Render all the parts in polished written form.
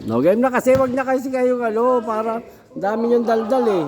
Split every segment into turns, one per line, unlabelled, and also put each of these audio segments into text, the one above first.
No game na kasi, wag na kasi kayong ano, para dami niyong daldal eh.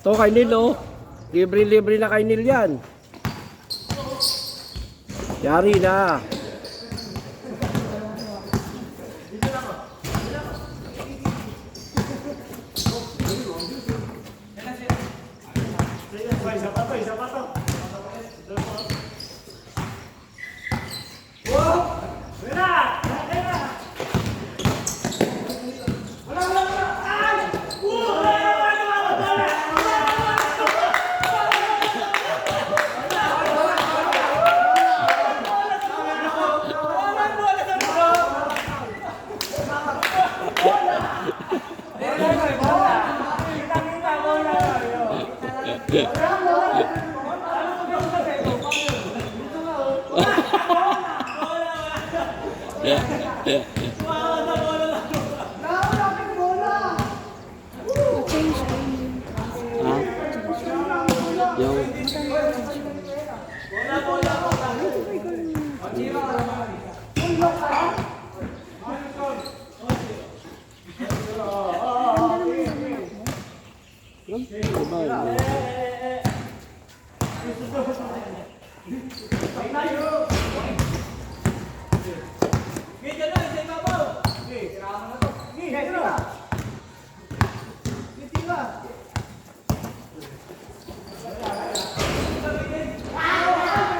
To kay Nil oh. Libre-libre na kay Nil yan. Yari na.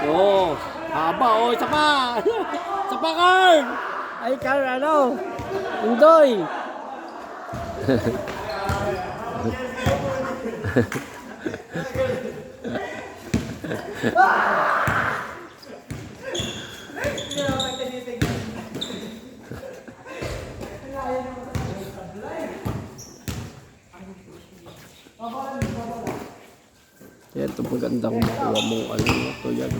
Oh, haba oh, isa pa. Isa pa Carl. Ay Carl ano? Undoy. Yan, ito magandang makuha mo. Ano ito yan?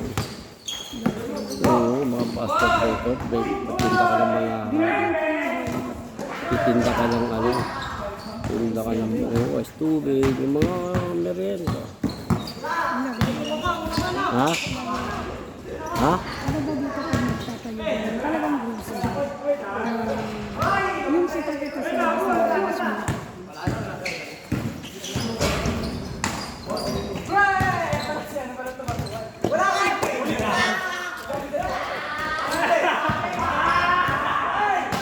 Oo, mga basket photo. Magtinda ka ng mga itinda ka ng ano. Tinda ka ng bukas, tubig, yung mga merienda. Ha? Ha?
Ano ba dito kung nagtatayo? Talagang grocery. Yung supermarket kasi mas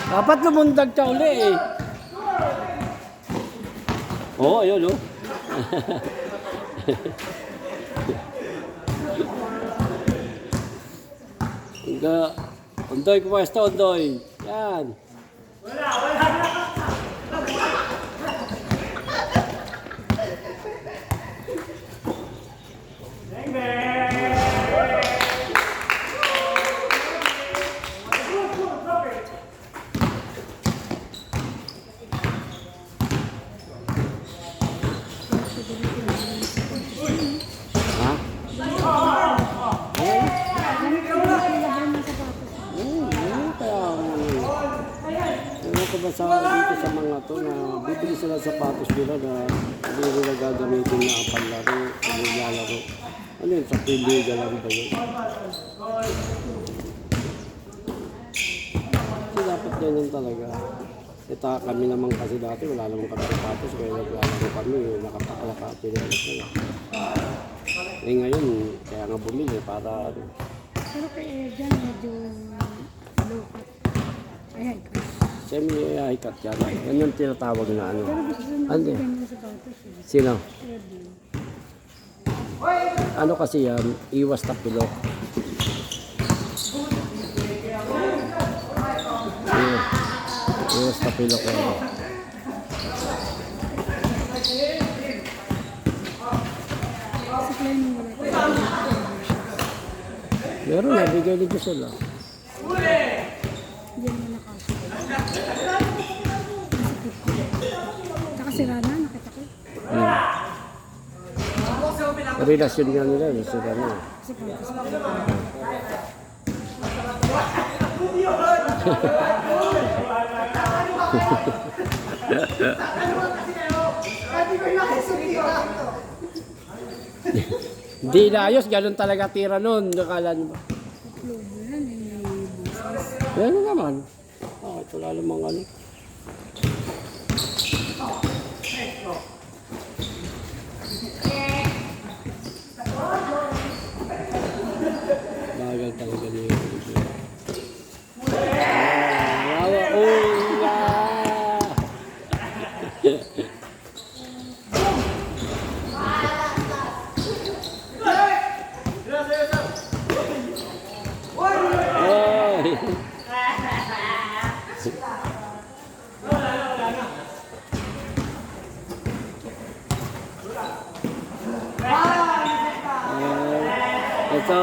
Dapat lumundag ka uli eh. Oo, ayun oh. Undoy, pumwesto, Undoy. Yan. Sa dito sa mga to na bibili sila sapatos nila na hindi nila gagamitin na panlaro, paglalaro. Ano yun? Sa piliga lang ba yun? Kasi dapat ganyan talaga. Ito kami naman kasi dati, wala naman kami sapatos, kaya naglalaro kami, nakapakalakati na sila. Eh ngayon, kaya nga bumili para ano.
pero kaya dyan medyo low-cut. Ayan.
Semi-high-cut yan. Yan yung tinatawag na ano.
Pero gusto nyo
Ano?
ganyan sa sapatos eh.
Sino?
Pwede.
Ano kasi yan? Iwas tapilok. Iwas tapilok yan.
Kasi kaya nyo wala tayo.
Meron na, bigay ni Giselle ah.
Hindi naman nakasya. Masakit ko. Tsaka sira na, nakita ko.
Relasyon nga nila, sila na.
Kasi pagkas pa.
Hindi inaayos, ganun talaga tira nun. Nakala nyo ba?
Upload yan, may business.
Yan naman. Oh, ito lalo mga ano. Bagal talaga niya yung video. Wawa, ula! Oy! Ito.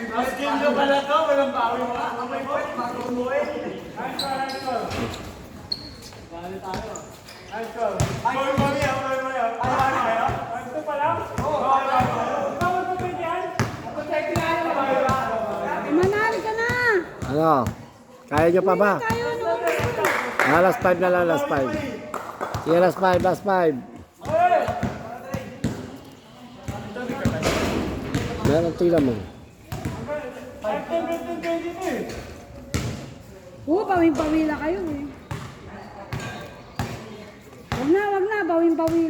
Masking ka pala to, walang bawi mo. Amay boy, magumuhin. Nice call, nice call. Bali tayo. Nice call. Boy, mami, mami. Ano kayo? Ito pa lang? Oo. Tawag mo ba yan? Protect na yan.
Manali ka na!
Ano? Kaya nyo pa ba?
Tayo, ano?
Last 5 na lang, last 5. Sige, last 5, last 5. Meron tila mo.
Oo, bawing-bawi lang kayo eh. Wag na, bawing-bawi